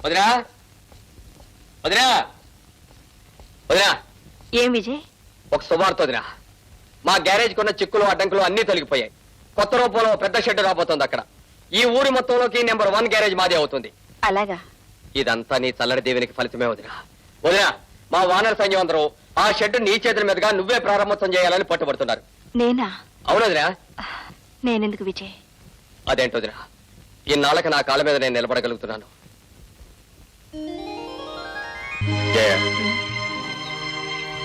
వదినా వదినా వదినా. ఏం విజయ్? ఒక శుభార్త వదినా. మా గ్యారేజ్ కొన్న చిక్కులు అడ్డంకులు అన్ని తొలగిపోయాయి. కొత్త రూపంలో పెద్ద షెడ్ రాబోతోంది. అక్కడ ఈ ఊరి మొత్తంలోకి నెంబర్ 1 గ్యారేజ్ మాదే అవుతుంది. అలాగా? ఇదంతా నీ చల్లడి దేవునికి ఫలితమే వదినా. వదినా, మా వానర్ సైన్యం అందరూ ఆ షెడ్ నీ చేతుల మీదుగా నువ్వే ప్రారంభోత్సవం చేయాలని పట్టుబడుతున్నారు. నేనా? అవునదిరా. నేనెందుకు విజయ్? అదేంటోదిరా, ఇన్నాళ్ళకి నా కాళ్ళ మీద నేను నిలబడగలుగుతున్నాను.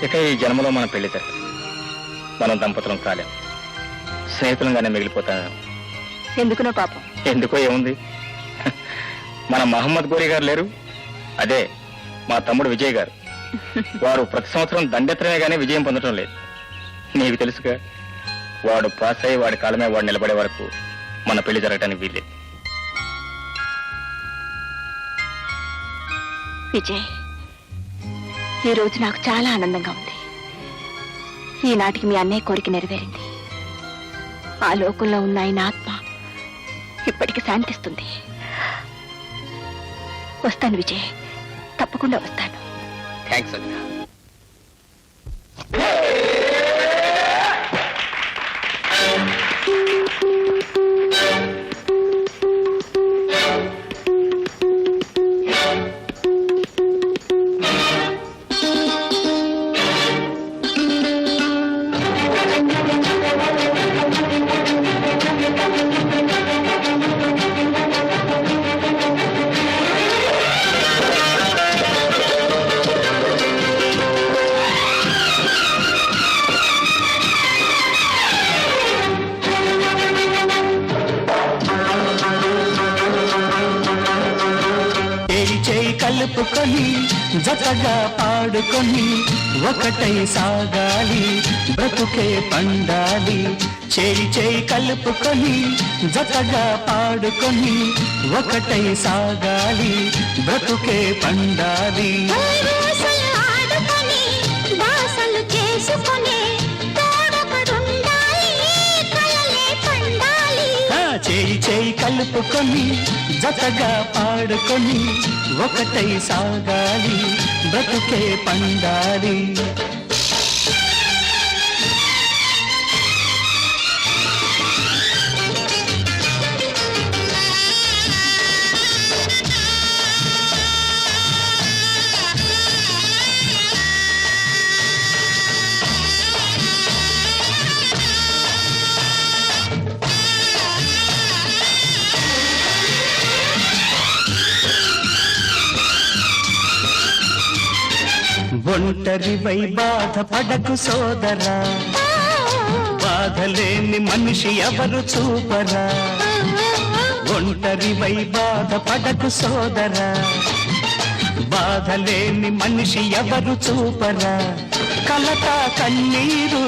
ఇక ఈ జన్మలో మనం పెళ్లి జరగదు. మనం దంపతులం కాలేం, స్నేహితులంగానే మిగిలిపోతాను. ఎందుకునో పాపం. ఎందుకో ఏముంది, మన మహమ్మద్ గోరి గారు లేరు, అదే మా తమ్ముడు విజయ్ గారు. వారు ప్రతి సంవత్సరం దండెత్తడమే గానీ విజయం పొందడం లేదు. నీకు తెలుసుగా, వాడు పాస్ అయ్యి వాడి కాలమే వాడు నిలబడే వరకు మన పెళ్లి జరగటానికి వీల్లేదు. విజయ్, ఈ రోజు నాకు చాలా ఆనందంగా ఉంది. ఈనాటికి మీ అన్నయ్య కోరిక నెరవేరింది. ఆ లోకంలో ఉన్న ఆయన ఆత్మ ఇప్పటికి శాంతిస్తుంది. వస్తాను విజయ్, తప్పకుండా వస్తాను. థ్యాంక్స్ వదినా. కలుపుకొని జతగా పాడుకొని ఒకటై సాగాలి, బ్రతుకే పండాలి. చేయి చేయి కలుపుకొని జతగా పాడుకొని ఒకటై సాగాలి, బ్రతుకే పండాలి. చేయి చేయి కలుపుకొని జతగా పాడుకొని ఒకటై సాగాలి, బ్రతుకే పండాలి. ఒంటరివై బాధపడకు సోదరా, బాధలేని మనిషి ఎవరు చూపరా. ఒంటరివై బాధపడకు సోదరా, బాధలేని మనిషి ఎవరు చూపరా. కలత కన్నీరు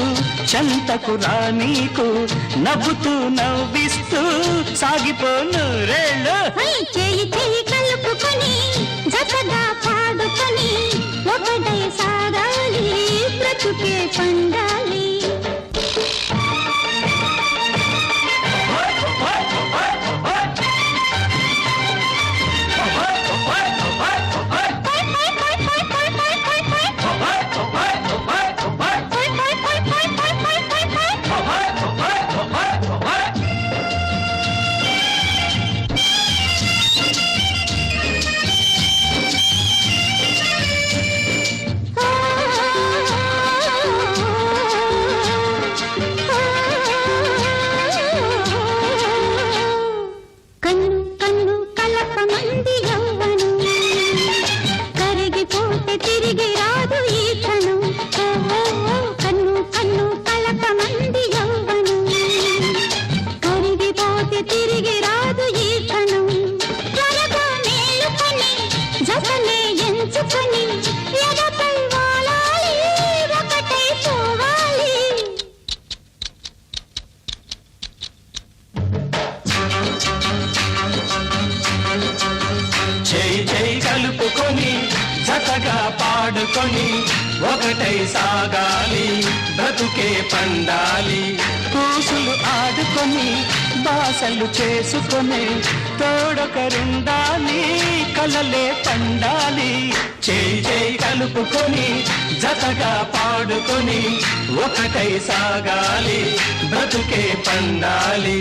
చెంతకు రానీకు, నవ్వుతూ నవ్విస్తూ సాగిపోను రేళ్ళు. చేయి చేయి కలుపుకొని జతగా పాడుకొని ఒకటై సాగాలి, బ్రతుకే పండాలి. పాడుకొని ఒకటై సాగాలి, బ్రతుకే పండాలి. పూసులు ఆడుకొని బాసలు చేసుకొని తోడొకరుండాలి కలలే పండాలి చేయి చేయి కలుపుకొని జతగా పాడుకొని ఒకటై సాగాలి బ్రతుకే పండాలి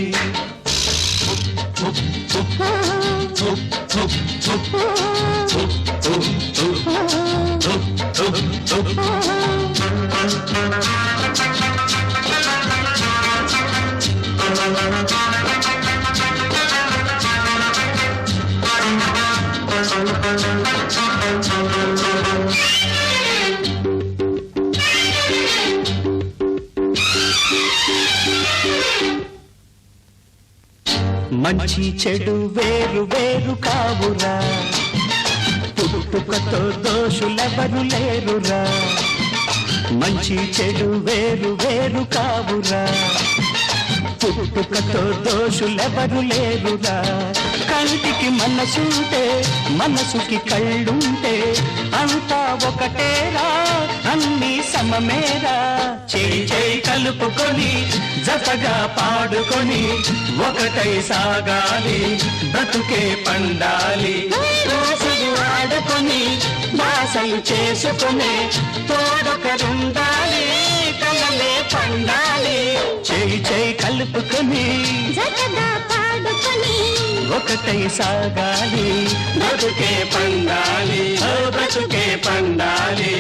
మంచి చెడు వేరు వేరు కావురా పుట్టుకతో దోషులెవరు లేరురా మంచి చెడు వేరు వేరు కావురా పుట్టుకతో దోషులెవరు లేరురా కంటికి మనసుంటే మనసుకి కళ్ళుంటే అంతా ఒకటేరా అన్ని సమమేరా చేయి చేయి కలుపుకొని జతగా పాడుకొని ఒకటై సాగాలి బ్రతుకే పండాలి రోజులు ఆడుకొని బాసలు చేసుకొని తోడొకరుండాలి కలలే పండాలి చేయి చేయి కలుపుకొని జతగా పాడుకొని ఒకటై సాగాలి బ్రతుకే పండాలి బ్రతుకే పండాలి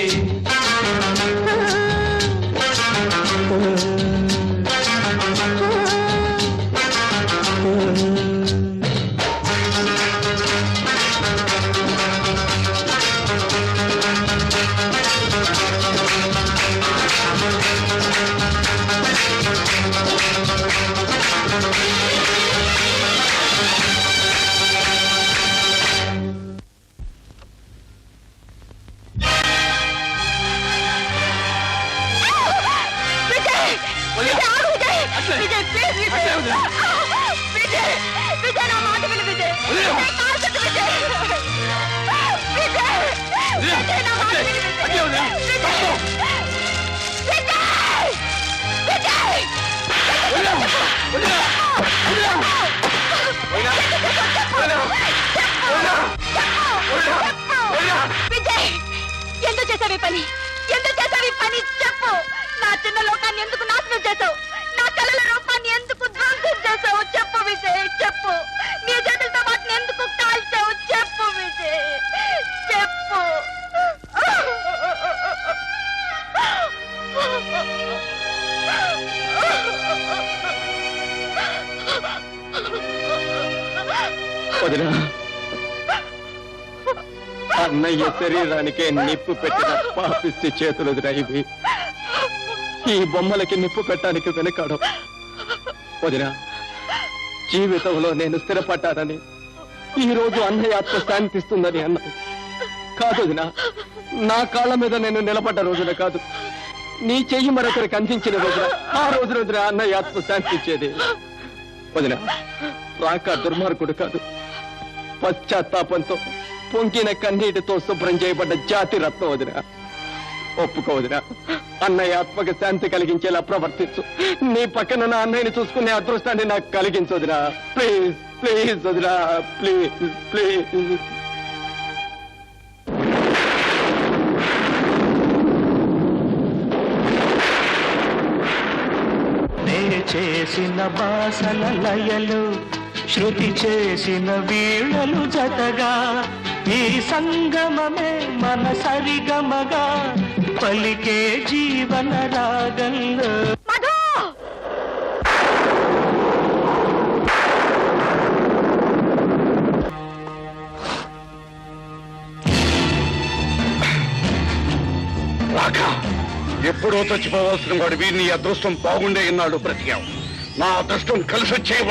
ఎందుకు చేసావి పని ఎందుకు చేసావి పని చెప్పు నా చిన్న లోకాన్ని ఎందుకు నాశనం చేసావు నా కళల రూపాన్ని ఎందుకు ధ్వంసం చేసావు చెప్పు విజయ్ చెప్పు నీ చేతులతో వాటిని ఎందుకు కాల్చావు చెప్పు విజయ్ చెప్పు వదినా అన్నయ్య శరీరానికే నిప్పు పెట్టిన పాపిస్తే చేతులు ఇవి ఈ బొమ్మలకి నిప్పు పెట్టడానికి వెనకాడు వదినా జీవితంలో నేను స్థిరపడ్డానని ఈ రోజు అన్నయ్య ఆత్మ శాంతిస్తుందని అన్నాను కాదు వదినా నా కాళ్ళ మీద నేను నిలబడ్డ రోజున కాదు నీ చెయ్యి మరొకరికి అందించిన రోజున ఆ రోజున అన్నయ్య ఆత్మ శాంతించేది వదినా రాక దుర్మార్గుడు కాదు పశ్చాత్తాపంతో పొంగిన కన్నీటితో శుభ్రం చేయబడ్డ జాతి రత్నం వదిన ఒప్పుకోవదినా అన్నయ్య ఆత్మక శాంతి కలిగించేలా ప్రవర్తించు నీ పక్కన నా అన్నయ్యని చూసుకునే అదృష్టాన్ని నాకు కలిగించొదినా ప్లీజ్ ప్లీజ్ వదినా ప్లీజ్ ప్లీజ్ చేసిన బాసల లయలు శృతి చేసిన వీణలు జతగా ఈ సంగమమే మన సరిగమగా పలికే జీవన రాగంలో ఎప్పుడో చచ్చిపోవాల్సిన వాడివి నీ అదృష్టం బాగుండే ఇన్నాళ్ళు బ్రతికావు నా అదృష్టం కలిసి వచ్చే